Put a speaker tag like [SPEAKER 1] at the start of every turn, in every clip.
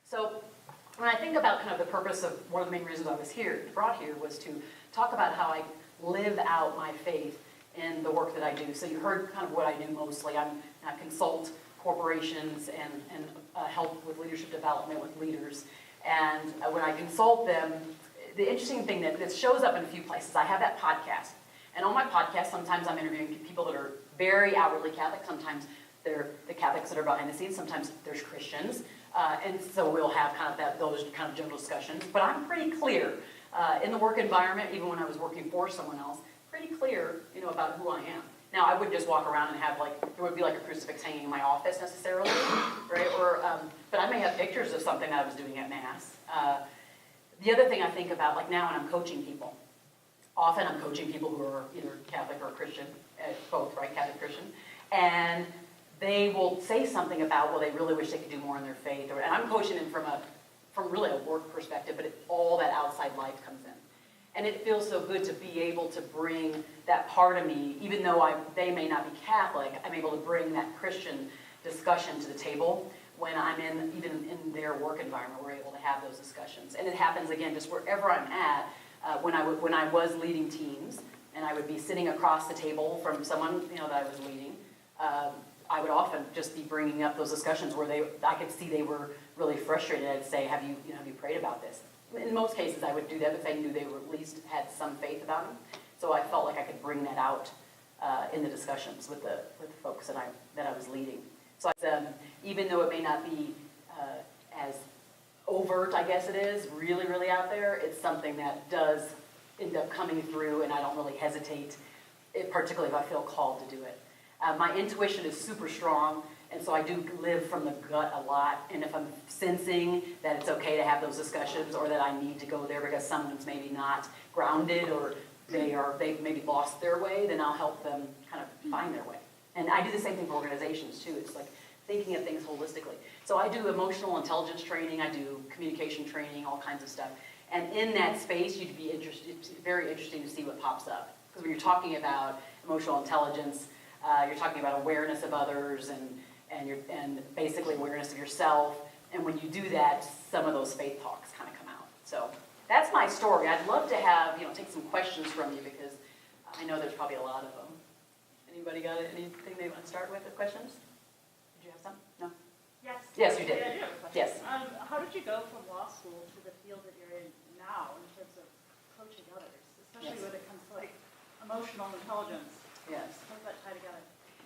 [SPEAKER 1] So when I think about kind of the purpose of one of the main reasons I was brought here was to talk about how I live out my faith in the work that I do. So you heard kind of what I do mostly. I consult corporations and help with leadership development with leaders. And when I consult them, the interesting thing that shows up in a few places, I have that podcast. And on my podcast, sometimes I'm interviewing people that are very outwardly Catholic. Sometimes they're the Catholics that are behind the scenes. Sometimes there's Christians. And so we'll have kind of those kind of general discussions. But I'm pretty clear in the work environment, even when I was working for someone else, pretty clear, about who I am. Now, I wouldn't just walk around and have there would be like a crucifix hanging in my office necessarily, right? But I may have pictures of something that I was doing at Mass. The other thing I think about, like now when I'm coaching people, often I'm coaching people who are either Catholic or Christian, both, right, Catholic, Christian, and they will say something about, well, they really wish they could do more in their faith, and I'm coaching them from really a work perspective, but all that outside life comes in. And it feels so good to be able to bring that part of me, even though they may not be Catholic, I'm able to bring that Christian discussion to the table. When I'm even in their work environment, we're able to have those discussions. And it happens, again, just wherever I'm at. When I was leading teams, and I would be sitting across the table from someone that I was leading, I would often just be bringing up those discussions where I could see they were really frustrated. I'd say, have you prayed about this? In most cases, I would do that because I knew they were at least had some faith about them. So I felt like I could bring that out in the discussions with the folks that I was leading. So even though it may not be as overt, I guess it is, really, really out there, it's something that does end up coming through, and I don't really hesitate, particularly if I feel called to do it. My intuition is super strong, and so I do live from the gut a lot, and if I'm sensing that it's okay to have those discussions or that I need to go there because someone's maybe not grounded or they've maybe lost their way, then I'll help them kind of find their way. And I do the same thing for organizations too. It's like thinking of things holistically. So I do emotional intelligence training, I do communication training, all kinds of stuff. And in that space, you'd be interested. It's very interesting to see what pops up. Because when you're talking about emotional intelligence, you're talking about awareness of others and basically awareness of yourself. And when you do that, some of those faith talks kind of come out. So that's my story. I'd love to have, take some questions from you because I know there's probably a lot of them. Anybody got anything they want to start with questions? Did you have some? No?
[SPEAKER 2] Yes.
[SPEAKER 1] Yes, you did.
[SPEAKER 2] Yeah, I do have a question.
[SPEAKER 1] Yes.
[SPEAKER 2] How did you go from law school to the field that you're in now in terms of coaching others, especially when it comes to emotional intelligence?
[SPEAKER 1] Yes.
[SPEAKER 2] How does that tie together?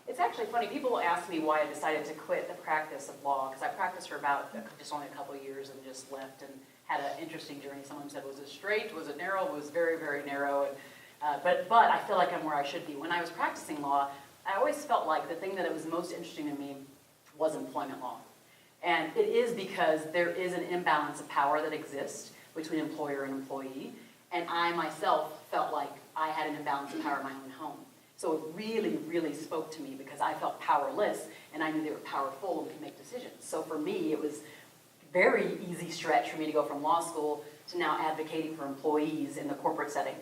[SPEAKER 1] It's actually funny. People ask me why I decided to quit the practice of law because I practiced for about just only a couple of years and just left and had an interesting journey. Someone said, was it straight? Was it narrow? It was very, very narrow. But I feel like I'm where I should be. When I was practicing law, I always felt like the thing that was most interesting to me was employment law. And it is because there is an imbalance of power that exists between employer and employee. And I myself felt like I had an imbalance of power in my own home. So it really, really spoke to me because I felt powerless and I knew they were powerful and could make decisions. So for me, it was a very easy stretch for me to go from law school to now advocating for employees in the corporate setting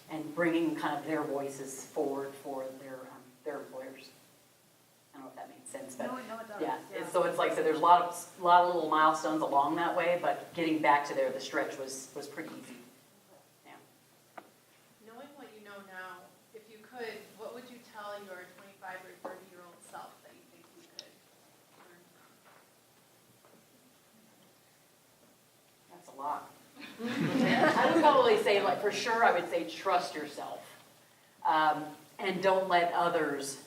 [SPEAKER 1] and bringing kind of their voices forward for their employers. I don't know if that makes sense, but
[SPEAKER 2] No, it does.
[SPEAKER 1] yeah. So it's like I said, there's a lot of little milestones along that way, but getting back to there, the stretch was pretty easy. Yeah.
[SPEAKER 3] Knowing what you know now, if you could, what would you tell your 25 or 30-year-old self that you think you could learn from?
[SPEAKER 1] That's a lot. I would probably say, for sure, I would say trust yourself. And don't let others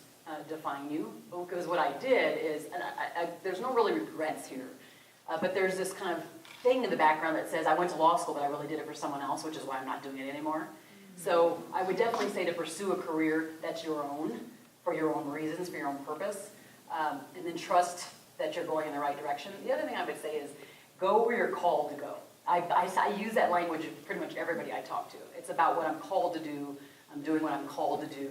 [SPEAKER 1] define you. Because what I did is, and there's no really regrets here, but there's this kind of thing in the background that says I went to law school, but I really did it for someone else, which is why I'm not doing it anymore. So I would definitely say to pursue a career that's your own, for your own reasons, for your own purpose, and then trust that you're going in the right direction. The other thing I would say is go where you're called to go. I use that language of pretty much everybody I talk to. It's about what I'm called to do. I'm doing what I'm called to do,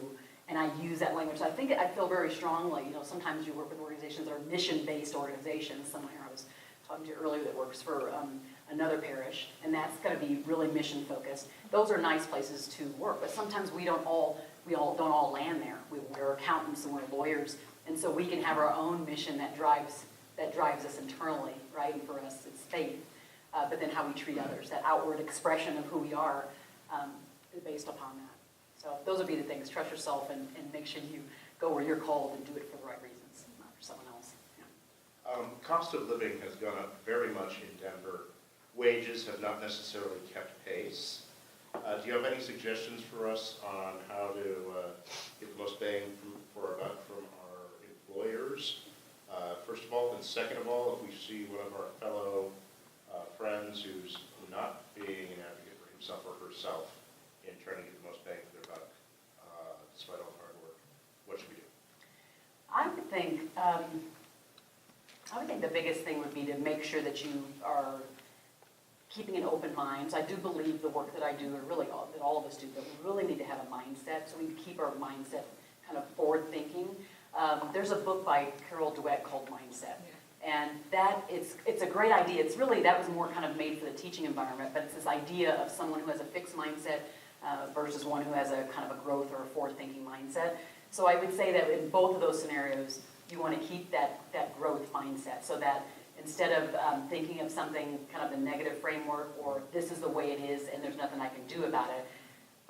[SPEAKER 1] and I use that language. So I feel very strongly, sometimes you work with organizations that are mission-based organizations. Someone here I was talking to earlier that works for another parish, and that's going to be really mission-focused. Those are nice places to work, but sometimes we don't all land there. We're accountants and we're lawyers, and so we can have our own mission that drives that drives us internally, right? And for us, it's faith. But then how we treat others, that outward expression of who we are is based upon that. So those would be the things. Trust yourself and make sure you go where you're called and do it for the right reasons, not for someone else. Yeah.
[SPEAKER 4] Cost of living has gone up very much in Denver. Wages have not necessarily kept pace. Do you have any suggestions for us on how to get the most bang for our buck from our employers? First of all, and second of all, if we see one of our fellow friends who's not being an advocate for himself or herself in trying to get the most bang for their buck, despite all the hard work, what should we do?
[SPEAKER 1] I would think the biggest thing would be to make sure that you are keeping an open mind. So I do believe the work that I do, or really that all of us do, that we really need to have a mindset, so we keep our mindset kind of forward thinking. There's a book by Carol Dweck called Mindset. And it's a great idea. It's really, that was more kind of made for the teaching environment, but it's this idea of someone who has a fixed mindset versus one who has a kind of a growth or a forward-thinking mindset. So I would say that in both of those scenarios, you want to keep that growth mindset, so that instead of thinking of something kind of the negative framework, or this is the way it is and there's nothing I can do about it,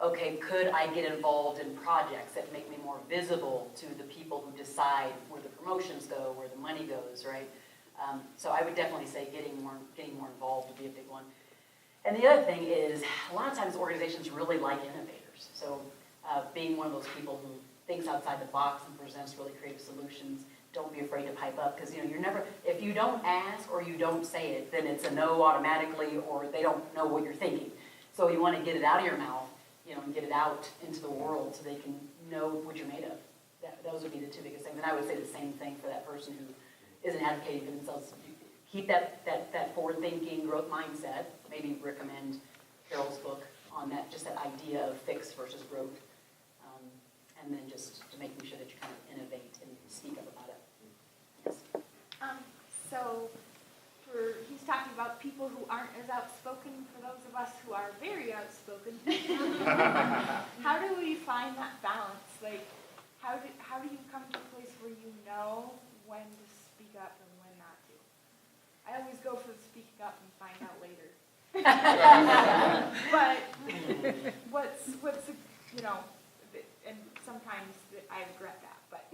[SPEAKER 1] okay, could I get involved in projects that make me more visible to the people who decide where the promotions go, where the money goes, right? So I would definitely say getting more involved would be a big one. And the other thing is, a lot of times organizations really like innovators. So being one of those people who thinks outside the box and presents really creative solutions, don't be afraid to pipe up, because you're never, if you don't ask or you don't say it, then it's a no automatically, or they don't know what you're thinking. So you want to get it out of your mouth, and get it out into the world so they can know what you're made of. Those would be the two biggest things. And I would say the same thing for that person who isn't advocating for themselves. Keep that forward-thinking growth mindset. Maybe recommend Carol's book on that, just that idea of fixed versus growth. And then just to making sure that you kind of innovate and speak up about it. Yes.
[SPEAKER 5] So he's talking about people who aren't as outspoken. For those of us who are very outspoken, how do we find that balance? Like, how do you come to a place where you know when to speak up and when not to? I always go for the speaking up and find out later. But what's and sometimes I regret that, but.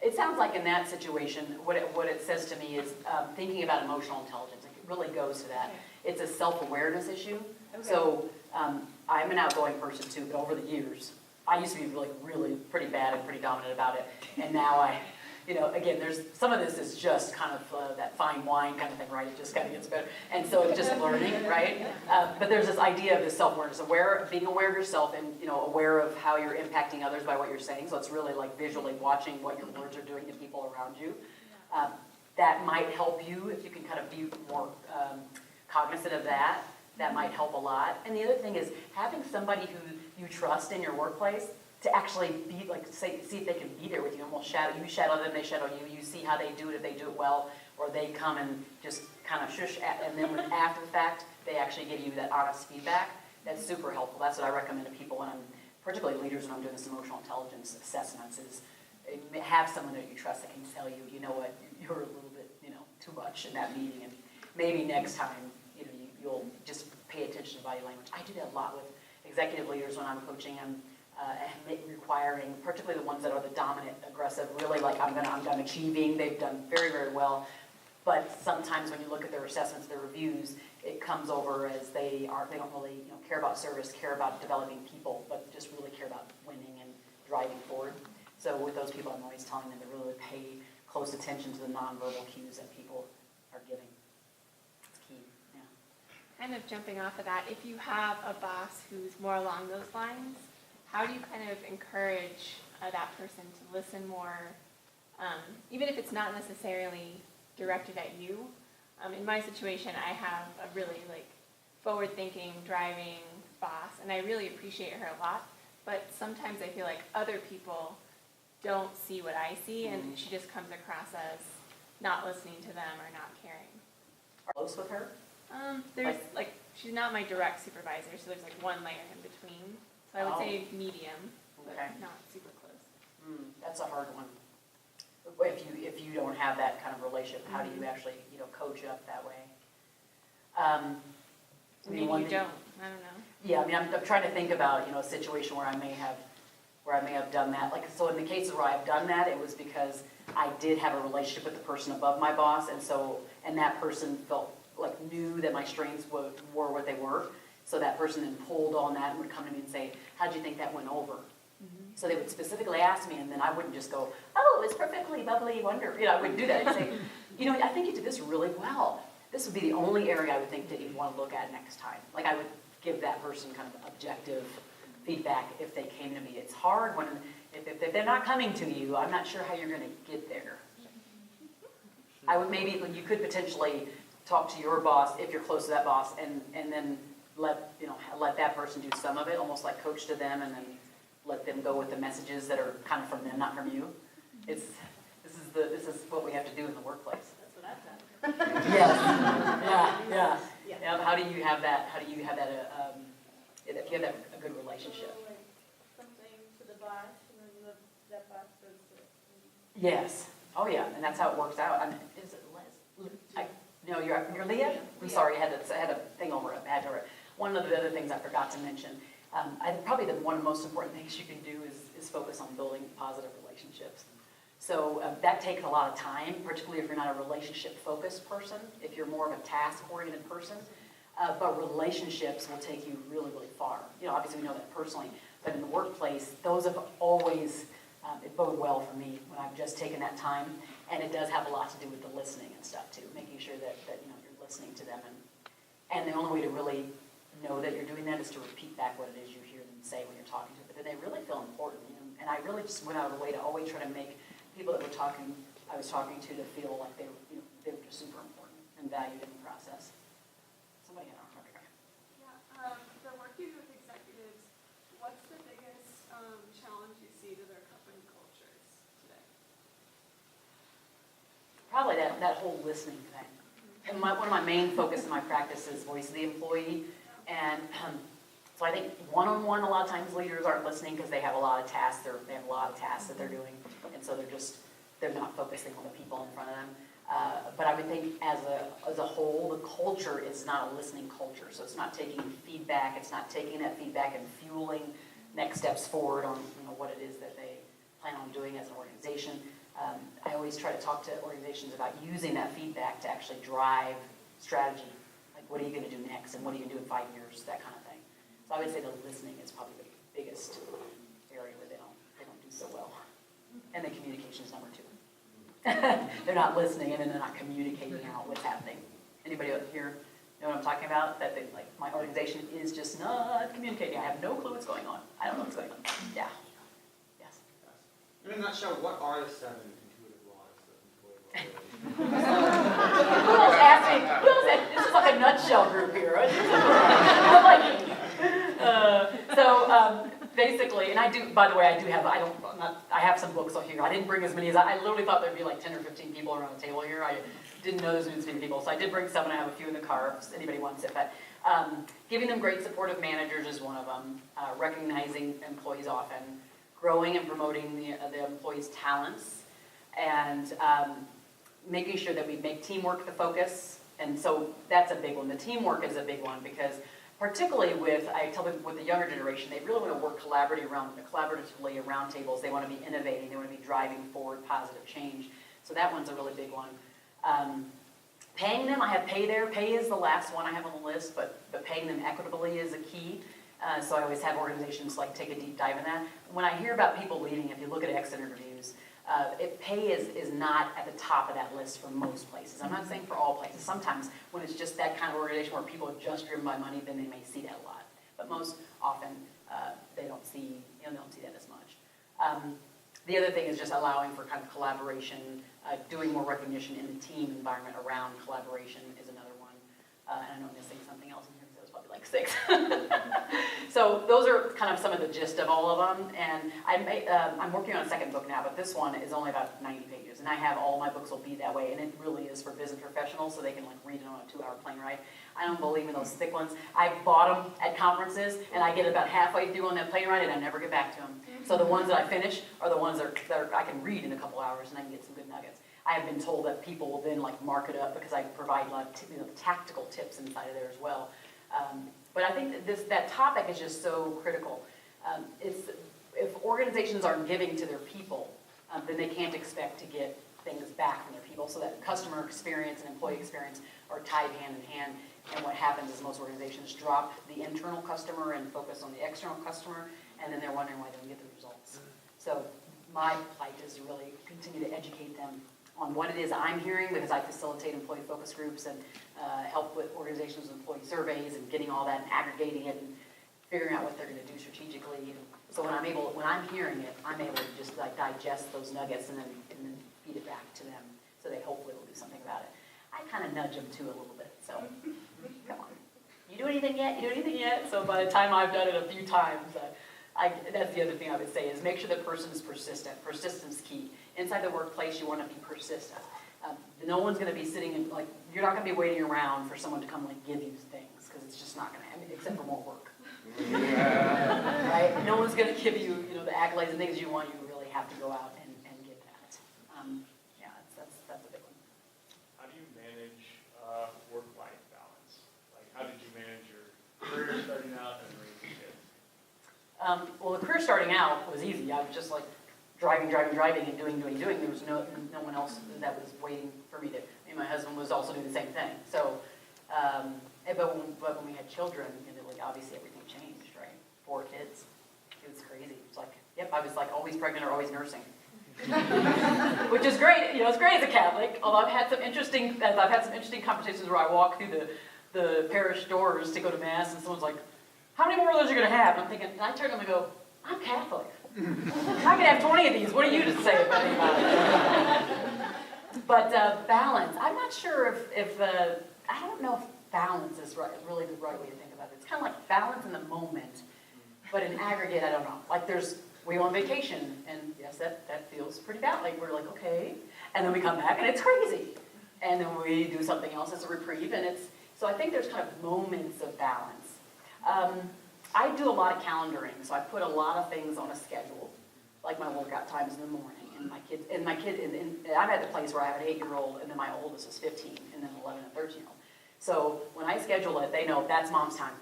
[SPEAKER 1] It sounds like in that situation, what it says to me is thinking about emotional intelligence. It really goes to that.
[SPEAKER 5] Okay.
[SPEAKER 1] It's a self-awareness issue.
[SPEAKER 5] Okay.
[SPEAKER 1] So I'm an outgoing person too, but over the years, I used to be really pretty bad and pretty dominant about it. And now again, there's some of this is just kind of that fine wine kind of thing, right? It just kind of gets better. And so it's just learning, right? But there's this idea of this self-awareness, being aware of yourself and, aware of how you're impacting others by what you're saying. So it's really like visually watching what your words are doing to people around you. That might help you if you can kind of be more cognizant of that. That might help a lot. And the other thing is having somebody who you trust in your workplace to actually be see if they can be there with you, almost you shadow them, they shadow you, you see how they do it, if they do it well, or they come and just kind of shush, and then after the fact, they actually give you that honest feedback. That's super helpful. That's what I recommend to people when particularly leaders when I'm doing this emotional intelligence assessments, is have someone that you trust that can tell you, you know what, you're a little bit, too much in that meeting, and maybe next time, you'll just pay attention to body language. I do that a lot with executive leaders when I'm coaching them. Requiring, particularly the ones that are the dominant, aggressive, really like I'm done achieving, they've done very, very well. But sometimes when you look at their assessments, their reviews, it comes over as they don't really care about service, care about developing people, but just really care about winning and driving forward. So with those people, I'm always telling them to really pay close attention to the nonverbal cues that people are giving. It's key, yeah.
[SPEAKER 5] Kind of jumping off of that, if you have a boss who's more along those lines, how do you kind of encourage that person to listen more, even if it's not necessarily directed at you? In my situation, I have a really forward-thinking, driving boss, and I really appreciate her a lot. But sometimes I feel like other people don't see what I see, and she just comes across as not listening to them or not caring.
[SPEAKER 1] Are you close with her?
[SPEAKER 5] There's she's not my direct supervisor, so there's one layer in between. So I would say medium, but
[SPEAKER 1] Okay.
[SPEAKER 5] not super close.
[SPEAKER 1] That's a hard one. if you don't have that kind of relationship, how do you actually, coach up that way?
[SPEAKER 5] Maybe you
[SPEAKER 1] one
[SPEAKER 5] don't,
[SPEAKER 1] thing-
[SPEAKER 5] I don't know.
[SPEAKER 1] Yeah, I mean, I'm trying to think about, a situation where I may have done that. Like, so in the cases where I've done that, it was because I did have a relationship with the person above my boss, and that person knew that my strengths were what they were. So that person then pulled on that and would come to me and say, how'd you think that went over? So they would specifically ask me, and then I wouldn't just go, oh, it was perfectly bubbly, wonderful. I wouldn't do that. I'd say, I think you did this really well. This would be the only area I would think that you'd want to look at next time. Like, I would give that person kind of objective feedback if they came to me. It's hard when, if they're not coming to you, I'm not sure how you're going to get there. You could potentially talk to your boss, if you're close to that boss, and then let that person do some of it, almost like coach to them, and then let them go with the messages that are kind of from them, not from you. This is what we have to do in the workplace.
[SPEAKER 2] That's what I've done.
[SPEAKER 1] Yes. Yeah. How do you have that? If you have that a good relationship?
[SPEAKER 2] Like something to the boss, and then that boss goes to.
[SPEAKER 1] Yes. Oh yeah, and that's how it works out. Is it Les? No, you're Leah. I'm sorry, I had a thing over it. One of the other things I forgot to mention. I think probably one of the most important things you can do is focus on building positive relationships. So that takes a lot of time, particularly if you're not a relationship-focused person, if you're more of a task-oriented person. But relationships will take you really, really far. Obviously we know that personally, but in the workplace, those have always, it bode well for me when I've just taken that time. And it does have a lot to do with the listening and stuff too, making sure that you're listening to them. And the only way to really know that you're doing that is to repeat back what it is you hear them say when you're talking to them. But then they really feel important. And I really just went out of the way to always try to make people that I was talking to feel like they were just super important and valued in the process. Somebody had a okay.
[SPEAKER 6] Yeah, the work you do with executives, what's the biggest challenge you see to their company cultures today?
[SPEAKER 1] Probably that whole listening thing. And one of my main focus in my practice is voice of the employee. And so I think one-on-one, a lot of times leaders aren't listening because they have a lot of tasks. They have a lot of tasks that they're doing. And so they're not focusing on the people in front of them. But I would think as a whole, the culture is not a listening culture. So it's not taking feedback. It's not taking that feedback and fueling next steps forward on what it is that they plan on doing as an organization. I always try to talk to organizations about using that feedback to actually drive strategy. Like, what are you going to do next, and what are you going to do in 5 years, that kind of thing. So I would say the listening is probably the biggest area where they don't do so well. And then communication is number 2. They're not listening, and then they're not communicating out what's happening. Anybody out here know what I'm talking about? That my organization is just not communicating. I have no clue what's going on. I don't know what's going on. Yeah. Yes.
[SPEAKER 7] In a nutshell, what are the 7 intuitive laws of employee
[SPEAKER 1] Who else asked me? This is like a nutshell group here. I'm like, basically, and I do. By the way, I have some books here. I didn't bring as many as I literally thought there'd be like 10 or 15 people around the table here. I didn't know there's this many people, so I did bring some, and I have a few in the car if anybody wants it. But giving them great supportive managers is one of them. Recognizing employees often, growing and promoting the employees' talents, and making sure that we make teamwork the focus. And so that's a big one. The teamwork is a big one because particularly I tell them with the younger generation, they really want to work collaboratively around tables. They want to be innovating. They want to be driving forward positive change. So that one's a really big one. Paying them, I have pay there. Pay is the last one I have on the list, but paying them equitably is a key. So I always have organizations take a deep dive in that. When I hear about people leaving, if you look at exit interviews, pay is not at the top of that list for most places. I'm not saying for all places. Sometimes when it's just that kind of organization where people are just driven by money, then they may see that a lot. But most often they don't see that as much. The other thing is just allowing for kind of collaboration, doing more recognition in the team environment around collaboration is another one. And I know I'm missing something else in here because it was probably like 6. So those are kind of some of the gist of all of them, and I'm working on a second book now, but this one is only about 90 pages, and I have all my books will be that way, and it really is for business professionals, so they can like read it on a 2-hour plane ride. I don't believe in those thick ones. I bought them at conferences, and I get about halfway through on that plane ride, and I never get back to them. So the ones that I finish are the ones that I can read in a couple hours, and I can get some good nuggets. I have been told that people will then like mark it up because I provide a lot of tactical tips inside of there as well. But I think that topic is just so critical. If organizations aren't giving to their people, then they can't expect to get things back from their people. So that customer experience and employee experience are tied hand in hand. And what happens is most organizations drop the internal customer and focus on the external customer, and then they're wondering why they don't get the results. So my plight is to really continue to educate them on what it is I'm hearing, because I facilitate employee focus groups and help with organizations with employee surveys and getting all that and aggregating it and figuring out what they're going to do strategically. And so when I'm hearing it, I'm able to just like digest those nuggets and then feed it back to them, so they hopefully will do something about it. I kind of nudge them too a little bit. So come on, you do anything yet? You do anything yet? So by the time I've done it a few times, that's the other thing I would say is make sure the person is persistent. Persistence key. Inside the workplace, you want to be persistent. No one's going to be sitting in, like, you're not going to be waiting around for someone to come like give you things, because it's just not going to happen, except for more work. Right? No one's going to give you, the accolades and things you want. You really have to go out and get that. Yeah, that's a big one.
[SPEAKER 8] How do you manage work-life balance? Like, how did you manage your career starting out and raising kids?
[SPEAKER 1] Well, the career starting out was easy. I was just like driving and doing. There was no one else that was waiting for me to. My husband was also doing the same thing. So, but when we had children, like obviously everything changed, right? 4 kids, it was crazy. It's like, yep, I was like always pregnant or always nursing, which is great. It's great as a Catholic. Although I've had some interesting conversations where I walk through the parish doors to go to mass, and someone's like, "How many more of those are you going to have?" And I'm thinking, and I turn to them and go, "I'm Catholic. I can have 20 of these. What are you to say about it?" But balance, I'm not sure if I don't know if balance is really the right way to think about it. It's kind of like balance in the moment, but in aggregate, I don't know. Like we go on vacation, and yes, that feels pretty bad. Like we're like, okay, and then we come back, and it's crazy. And then we do something else as a reprieve, and so I think there's kind of moments of balance. I do a lot of calendaring, so I put a lot of things on a schedule, like my workout times in the morning, and I'm at the place where I have an 8-year-old, and then my oldest is 15, and then 11 and 13-year-old. So when I schedule it, they know that's mom's time.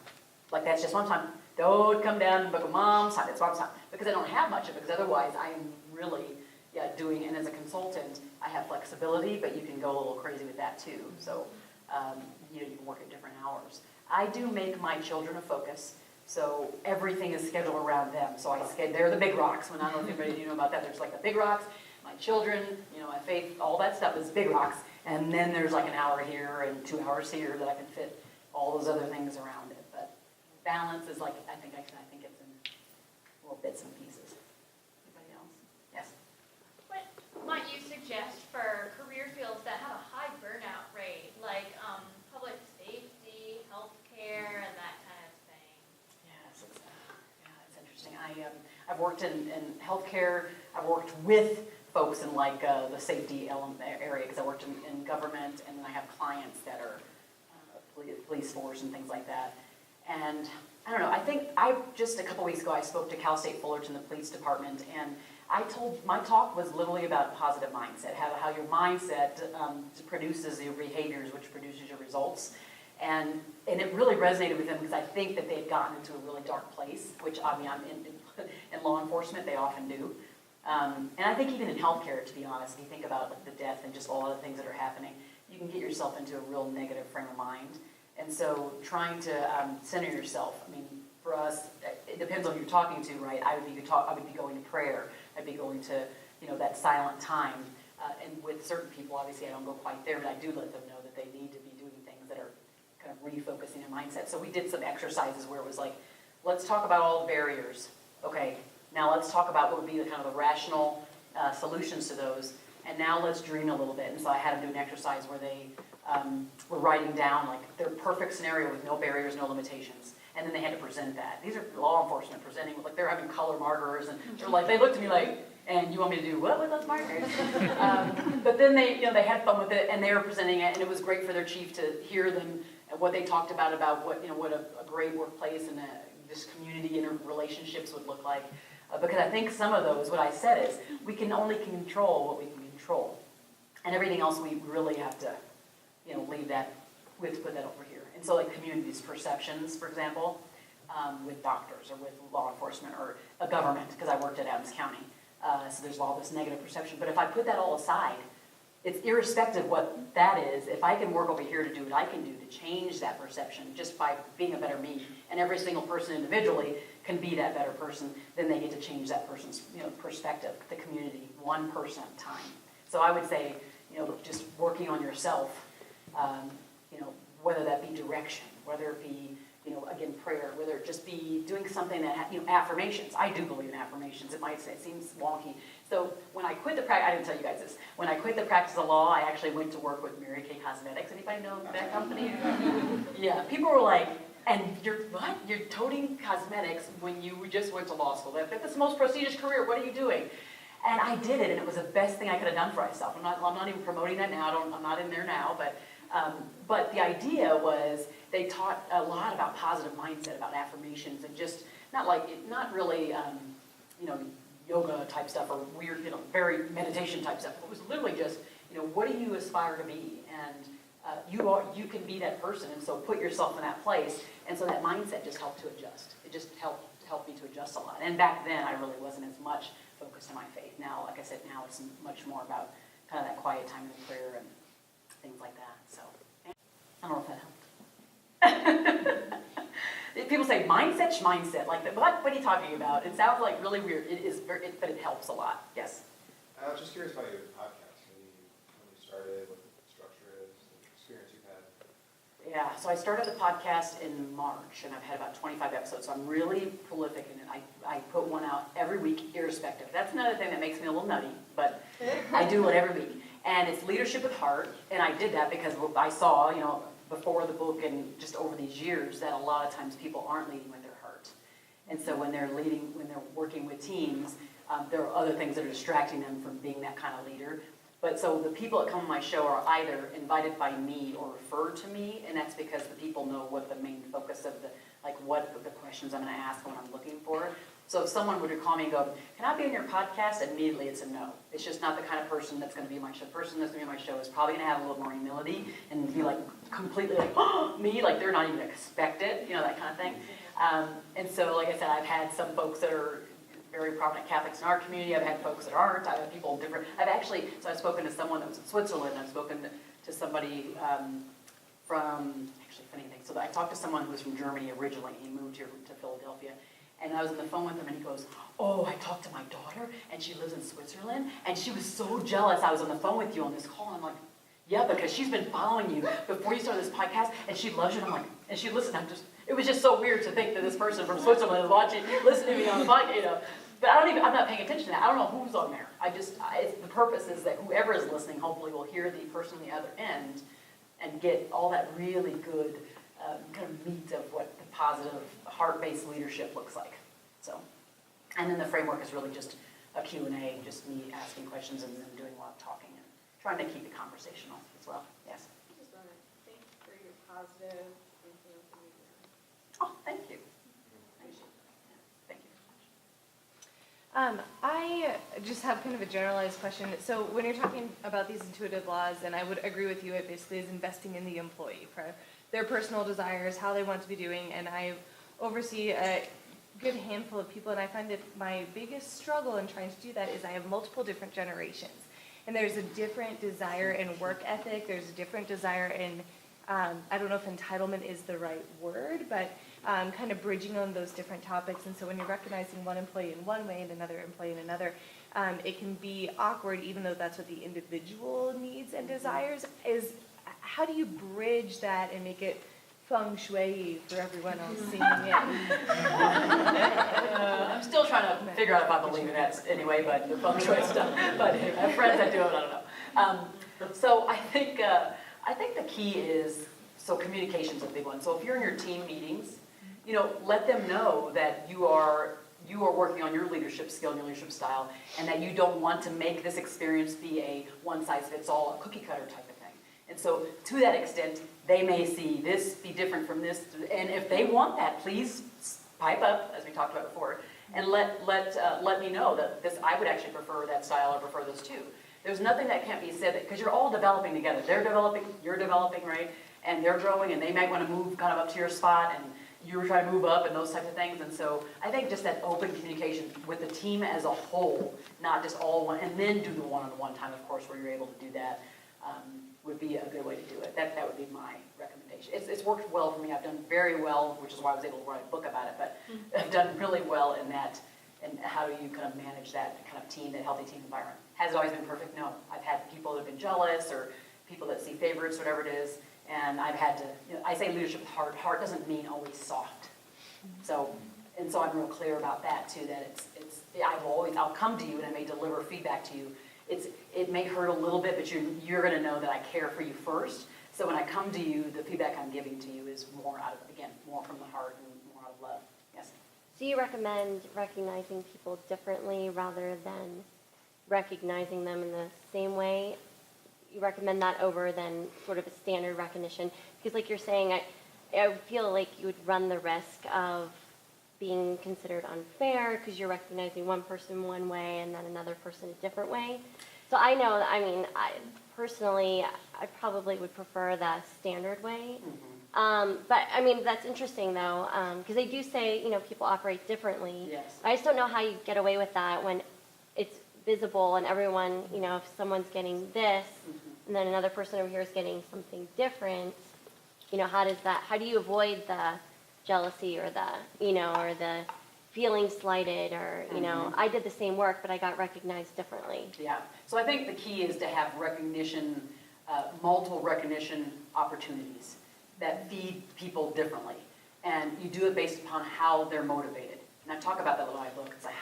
[SPEAKER 1] Like that's just mom's time. Don't come down and book a mom's time. It's mom's time, because I don't have much of it. Because otherwise, I am really doing. And as a consultant, I have flexibility, but you can go a little crazy with that too. So you can work at different hours. I do make my children a focus. So everything is scheduled around them. So they're the big rocks. When I don't know if anybody know about that. There's like the big rocks, my children, my faith, all that stuff is big rocks. And then there's like an hour here and 2 hours here that I can fit all those other things around it. But balance is like, I think it's in little bits and pieces. Anybody else? Yes?
[SPEAKER 9] What might you suggest for career fields that have a high burnout rate, like public safety, healthcare, and that kind of thing?
[SPEAKER 1] Yes, it's interesting. I've worked in healthcare. I've worked with folks in like the safety element area, because I worked in government, and then I have clients that are police force and things like that. And I don't know, I think just a couple weeks ago I spoke to Cal State Fullerton, the police department, and my talk was literally about positive mindset, how your mindset produces your behaviors, which produces your results. And it really resonated with them, because I think that they had gotten into a really dark place, which I'm in law enforcement, they often do. And I think even in healthcare, to be honest, if you think about like the death and just all the things that are happening, you can get yourself into a real negative frame of mind. And so trying to center yourself, for us, it depends on who you're talking to, right? I would be going to prayer. I'd be going to, that silent time. And with certain people, obviously I don't go quite there, but I do let them know that they need to be doing things that are kind of refocusing their mindset. So we did some exercises where it was like, let's talk about all the barriers. Okay, now let's talk about what would be the kind of the rational solutions to those. and now let's dream a little bit. And so I had them do an exercise where they were writing down like their perfect scenario with no barriers, no limitations. And then they had to present that. These are law enforcement presenting, like they're having color markers, and they're like, they looked at me like, and you want me to do what with those markers? But then they, they had fun with it, and they were presenting it, and it was great for their chief to hear them, and what they talked about what, what a great workplace and this community interrelationships would look like. Because I think some of those, what I said is, we can only control what we can control. And everything else we really have to, leave that, we have to put that over here. And so like communities' perceptions, for example, with doctors or with law enforcement or a government, because I worked at Adams County. So there's all this negative perception. But if I put that all aside, it's irrespective what that is, if I can work over here to do what I can do to change that perception just by being a better me, and every single person individually can be that better person, then they get to change that person's perspective, the community, one person at a time. So I would say, just working on yourself, whether that be direction, whether it be, again, prayer, whether it just be doing something that, affirmations. I do believe in affirmations. It seems wonky. So when I quit the practice, I didn't tell you guys this. When I quit the practice of law, I actually went to work with Mary Kay Cosmetics. Anybody know that company? Yeah, people were like, and you're what? You're toting cosmetics when you just went to law school. That's the most prestigious career. What are you doing? And I did it, and it was the best thing I could have done for myself. I'm not even promoting that now. I'm not in there now, but the idea was they taught a lot about positive mindset, about affirmations, and just not really, yoga type stuff or weird, very meditation type stuff. It was literally just, what do you aspire to be? And you can be that person, and so put yourself in that place. And so that mindset just helped to adjust. It just helped me to adjust a lot. And back then, I really wasn't as much focused on my faith. Now, like I said, now it's much more about kind of that quiet time in prayer and things like that. So I don't know if that helped. People say mindset, like that. What are you talking about? It sounds like really weird. It is, but it helps a lot. Yes.
[SPEAKER 7] I was just curious about your podcast. When you started, what the structure is, the experience you've had.
[SPEAKER 1] Yeah, so I started the podcast in March, and I've had about 25 episodes, so I'm really prolific in it. I put one out every week, irrespective. That's another thing that makes me a little nutty, but I do it every week. And it's Leadership with Heart, and I did that because I saw, before the book and just over these years, that a lot of times people aren't leading with their heart. And so when they're working with teams, there are other things that are distracting them from being that kind of leader. But so the people that come on my show are either invited by me or referred to me, and that's because the people know what the main focus of what the questions I'm going to ask, what I'm looking for. So if someone were to call me and go, can I be on your podcast? Immediately it's a no. It's just not the kind of person that's going to be my show. The person that's going to be on my show is probably going to have a little more humility and be like completely like, oh, me, like they're not even expect it, that kind of thing. And so, like I said, I've had some folks that are very prominent Catholics in our community. I've had folks that aren't. I've had people different. I've spoken to someone that was in Switzerland. I've spoken to somebody from, actually funny thing. So I talked to someone who was from Germany originally. He moved here to Philadelphia. And I was on the phone with him, and he goes, oh, I talked to my daughter, and she lives in Switzerland, and she was so jealous I was on the phone with you on this call. I'm like, yeah, because she's been following you before you started this podcast, and she loves you. And I'm like, and she listened. It was just so weird to think that this person from Switzerland is listening to me on the podcast, But I'm not paying attention to that. I don't know who's on there. The purpose is that whoever is listening hopefully will hear the person on the other end and get all that really good kind of meat of what the positive heart-based leadership looks like. So, and then the framework is really just a Q&A, just me asking questions and then doing a lot of talking and trying to keep it conversational as well. Yes.
[SPEAKER 6] I just want to thank you for your positive influence in your
[SPEAKER 1] Oh, thank you. Appreciate that. Thank you.
[SPEAKER 10] I just have kind of a generalized question. So when you're talking about these intuitive laws, and I would agree with you, it basically is investing in the employee for their personal desires, how they want to be doing, and I oversee a good handful of people, and I find that my biggest struggle in trying to do that is I have multiple different generations, and there's a different desire in work ethic, there's a different desire in, I don't know if entitlement is the right word, but kind of bridging on those different topics. And so when you're recognizing one employee in one way and another employee in another, it can be awkward, even though that's what the individual needs and desires is. How do you bridge that and make it feng shui for everyone else seeing it.
[SPEAKER 1] I'm still trying to figure out if I believe in that anyway, but the feng shui stuff. But I have friends that do it, I don't know. So I think the key is, so communication's a big one. So if you're in your team meetings, let them know that you are working on your leadership skill and your leadership style, and that you don't want to make this experience be a one-size-fits-all, a cookie-cutter type of thing. And so to that extent, they may see this be different from this, and if they want that, please pipe up, as we talked about before, and let me know that I would actually prefer that style or prefer this too. There's nothing that can't be said, because you're all developing together. They're developing, you're developing, right? And they're growing, and they might want to move kind of up to your spot, and you're trying to move up and those types of things. And so I think just that open communication with the team as a whole, not just all one, and then do the one-on-one time, of course, where you're able to do that, would be a good way to do it. That would be my recommendation. It's worked well for me. I've done very well, which is why I was able to write a book about it, but I've done really well in that. And how do you kind of manage that kind of team, that healthy team environment? Has it always been perfect? No. I've had people that have been jealous, or people that see favorites, whatever it is, and I've had to, I say leadership with heart. Heart doesn't mean always soft. So I'm real clear about that too, that I'll come to you and I may deliver feedback to you. It may hurt a little bit, but you're gonna know that I care for you first. So when I come to you, the feedback I'm giving to you is more more from the heart and more out of love. Yes?
[SPEAKER 11] Do you recommend recognizing people differently rather than recognizing them in the same way? You recommend that over than sort of a standard recognition? Because like you're saying, I feel like you would run the risk of being considered unfair because you're recognizing one person one way and then another person a different way. So I know, personally, I probably would prefer the standard way. But I mean, that's interesting though, because they do say, people operate differently.
[SPEAKER 1] Yes.
[SPEAKER 11] I just don't know how you get away with that when it's visible and everyone, if someone's getting this and then another person over here is getting something different, how do you avoid the jealousy or or the feeling slighted or, I did the same work, but I got recognized differently.
[SPEAKER 1] Yeah. So I think the key is to have recognition, multiple recognition opportunities that feed people differently. And you do it based upon how they're motivated. And I talk about that in my book. It's like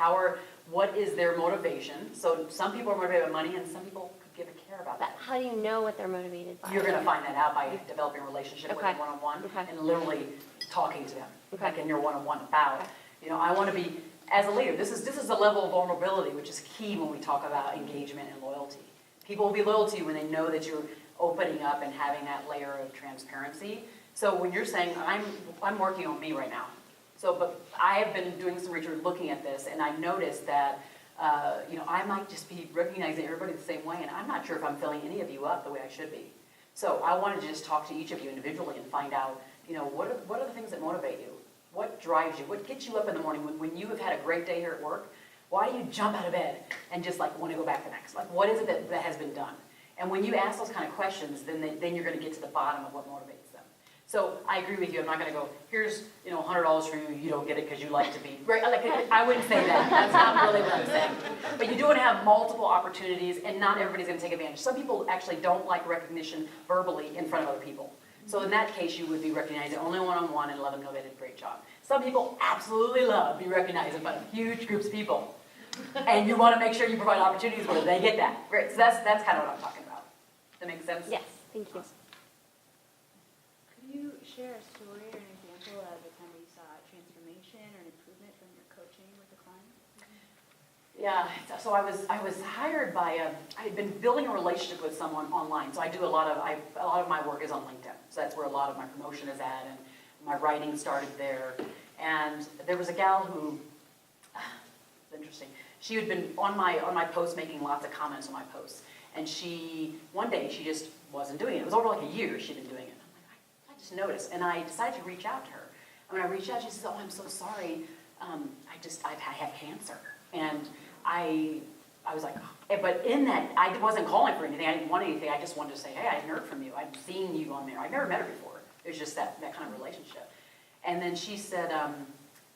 [SPEAKER 1] what is their motivation? So some people are motivated by money and some people could give a care about
[SPEAKER 11] But
[SPEAKER 1] that.
[SPEAKER 11] how do you know what they're motivated by?
[SPEAKER 1] You're going to find that out by developing a relationship with them
[SPEAKER 11] Okay.
[SPEAKER 1] one-on-one
[SPEAKER 11] Okay.
[SPEAKER 1] and literally talking to them,
[SPEAKER 11] Okay.
[SPEAKER 1] like in your one-on-one about, I want to be, as a leader, this is a level of vulnerability, which is key when we talk about engagement and loyalty. People will be loyal to you when they know that you're opening up and having that layer of transparency. So when you're saying, I'm working on me right now. So, but I have been doing some research looking at this, and I noticed that, I might just be recognizing everybody the same way, and I'm not sure if I'm filling any of you up the way I should be. So I wanted to just talk to each of you individually and find out, what are the things that motivate you? What drives you? What gets you up in the morning when you have had a great day here at work? Why do you jump out of bed and just want to go back the next? What is it that has been done? And when you ask those kind of questions, then you're going to get to the bottom of what motivates them. So I agree with you. I'm not going to go, here's $100 for you. You don't get it because you like to be great. I wouldn't say that. That's not really what I'm saying. But you do want to have multiple opportunities, and not everybody's going to take advantage. Some people actually don't like recognition verbally in front of other people. So in that case, you would be recognized only one-on-one and let them know they did a great job. Some people absolutely love to be recognized in front of huge groups of people. And you want to make sure you provide opportunities where they get that. Great. So that's kind of what I'm talking about. Does that make sense?
[SPEAKER 11] Yes, thank you.
[SPEAKER 2] Could you share a story or an example of a time where you saw a transformation or an improvement from your coaching with a client?
[SPEAKER 1] Yeah, so I was hired by I had been building a relationship with someone online. So I do a lot of my work is on LinkedIn. So that's where a lot of my promotion is at, and my writing started there. And there was a gal who, it's interesting. She had been on my posts making lots of comments on my posts, and one day she just wasn't doing it. It was over like a year she'd been doing it. I'm like, I just noticed, and I decided to reach out to her. And when I reached out, she says, "Oh, I'm so sorry. I have cancer." And I was like, but in that, I wasn't calling for anything. I didn't want anything. I just wanted to say, hey, I hadn't heard from you. I've seen you on there. I've never met her before. It was just that kind of relationship. And then she said,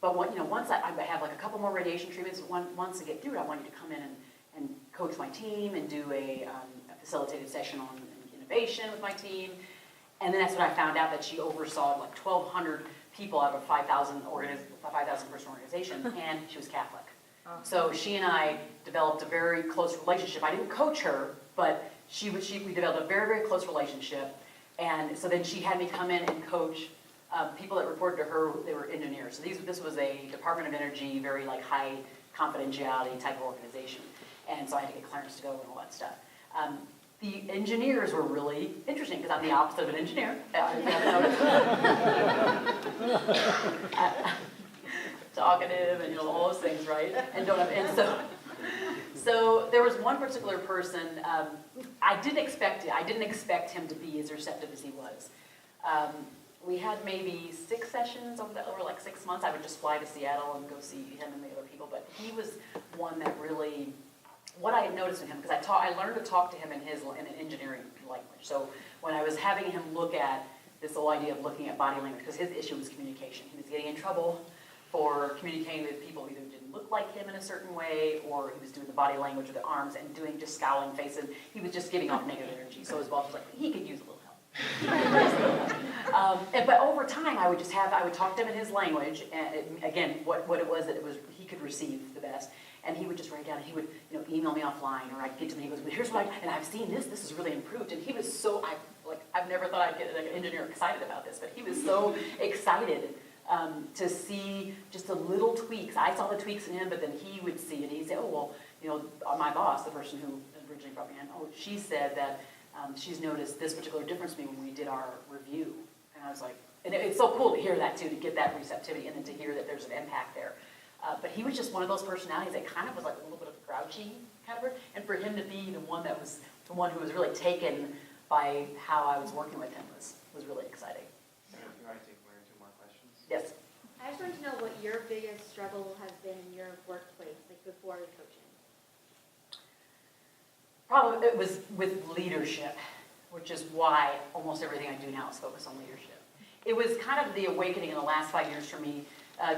[SPEAKER 1] but once I have like a couple more radiation treatments, once I get through it, I want you to come in and coach my team and do a facilitated session on innovation with my team. And then that's when I found out that she oversaw like 1,200 people out of a 5,000 person organization, and she was Catholic. So she and I developed a very close relationship. I didn't coach her, but we developed a very, very close relationship. And so then she had me come in and coach people that reported to her. They were engineers. So this was a Department of Energy, very like high confidentiality type of organization. And so I had to get clearance to go and all that stuff. The engineers were really interesting because I'm the opposite of an engineer. If you haven't noticed. Talkative and all those things, right? So there was one particular person. I didn't expect him to be as receptive as he was. We had maybe 6 sessions over like 6 months. I would just fly to Seattle and go see him and the other people. But he was one that really, what I had noticed in him, because I learned to talk to him in an engineering language. So when I was having him look at this whole idea of looking at body language, because his issue was communication. He was getting in trouble for communicating with people who either didn't look like him in a certain way, or he was doing the body language of the arms and doing just scowling faces. He was just giving off negative energy. So his boss was like, he could use a little help. But over time, I would talk to him in his language, and again, what it was that he could receive the best. And he would just write down, and he would email me offline, or I'd get to him, he goes, well, here's what and I've seen this has really improved. And he was so, I've never thought I'd get an engineer excited about this, but he was so excited to see just the little tweaks. I saw the tweaks in him, but then he would see it. He'd say, oh, well, my boss, the person who originally brought me in, she said that she's noticed this particular difference to me when we did our review. And I was like, and it's so cool to hear that too, to get that receptivity and then to hear that there's an impact there. But he was just one of those personalities that kind of was like a little bit of a grouchy kind of, and for him to be the one who was really taken by how I was working with him was really exciting.
[SPEAKER 8] You want to take 1 or 2 more questions?
[SPEAKER 1] Yes.
[SPEAKER 9] I just wanted to know what your biggest struggle has been in your workplace, like before the coaching.
[SPEAKER 1] Probably it was with leadership, which is why almost everything I do now is focused on leadership. It was kind of the awakening in the last 5 years for me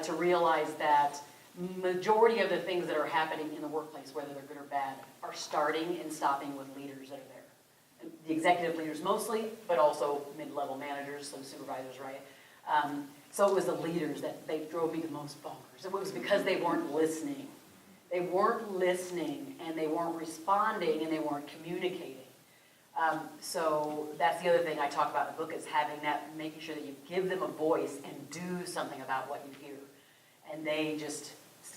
[SPEAKER 1] to realize that majority of the things that are happening in the workplace, whether they're good or bad, are starting and stopping with leaders that are there. And the executive leaders mostly, but also mid-level managers, some supervisors, right? So it was the leaders that they drove me the most bonkers. It was because they weren't listening. They weren't listening, and they weren't responding, and they weren't communicating. So that's the other thing I talk about in the book, is having that, making sure that you give them a voice and do something about what you hear. And they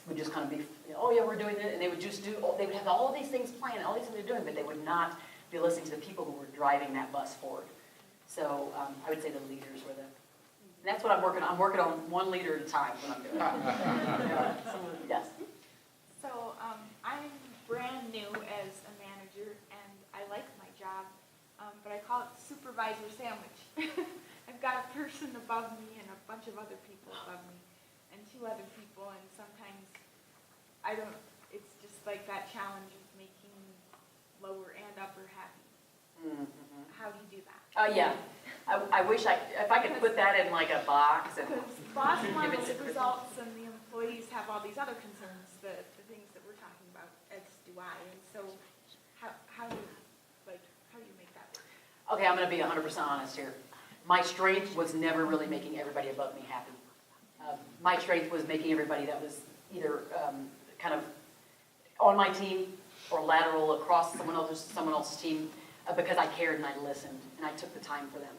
[SPEAKER 1] would just kind of be, oh yeah, we're doing it, and they would just they would have all of these things planned, all these things they're doing, but they would not be listening to the people who were driving that bus forward. So I would say the leaders were and that's what I'm working on. I'm working on one leader at a time when I'm doing it. Yes.
[SPEAKER 12] So I'm brand new as a manager, and I like my job, but I call it supervisor sandwich. I've got a person above me and a bunch of other people above me, and 2 other people, and sometimes it's just like that challenge of making lower and upper happy.
[SPEAKER 1] Mm-hmm.
[SPEAKER 12] How do you do that?
[SPEAKER 1] Yeah. I wish if I could put that in like a box and
[SPEAKER 12] Because boss
[SPEAKER 1] give
[SPEAKER 12] wants
[SPEAKER 1] it to
[SPEAKER 12] results, and the employees have all these other concerns, the things that we're talking about, as do I. And so how do you make that work?
[SPEAKER 1] Okay, I'm going to be 100% honest here. My strength was never really making everybody above me happy. My strength was making everybody that was either kind of on my team or lateral across someone else's team because I cared and I listened and I took the time for them.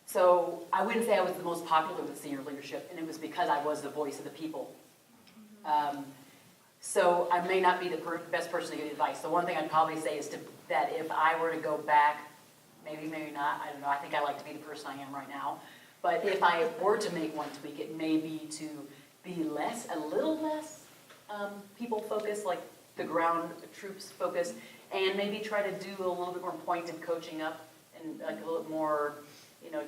[SPEAKER 1] So I wouldn't say I was the most popular with senior leadership, and it was because I was the voice of the people. So I may not be the best person to give advice. The one thing I'd probably say is that if I were to go back, maybe not, I don't know, I think I like to be the person I am right now. But if I were to make one tweak, it may be to be a little less people-focused, like the ground troops focused, and maybe try to do a little bit more pointed coaching up and like a little more,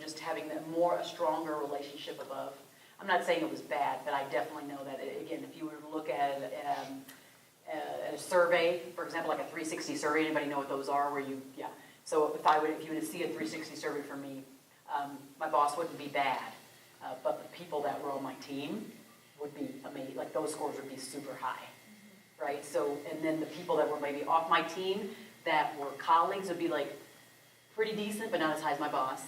[SPEAKER 1] just having a stronger relationship above. I'm not saying it was bad, but I definitely know that, again, if you were to look at a survey, for example, like a 360 survey, anybody know what those are? So if you were to see a 360 survey from me, my boss wouldn't be bad, but the people that were on my team would be amazing. Like those scores would be super high, right? So, and then the people that were maybe off my team that were colleagues would be like pretty decent, but not as high as my boss.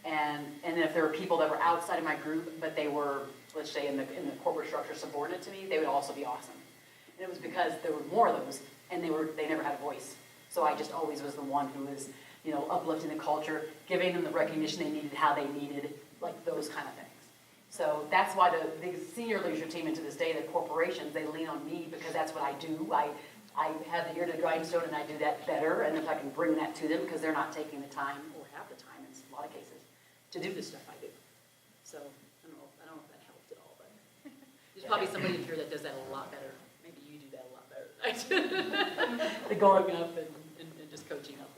[SPEAKER 1] And if there were people that were outside of my group, but they were, let's say, in the corporate structure subordinate to me, they would also be awesome. And it was because there were more of those, and they never had a voice. So I just always was the one who was, you know, uplifting the culture, giving them the recognition they needed, how they needed, like those kind of things. So that's why the senior leadership team, and to this day, the corporations, they lean on me because that's what I do. I have the ear to the grindstone, and I do that better, and if I can bring that to them, because they're not taking the time, or have the time in a lot of cases, to do the stuff I do. So, I don't know if that helped at all, but there's probably somebody in here that does that a lot better. Maybe you do that a lot better than I do. The going up and just coaching up.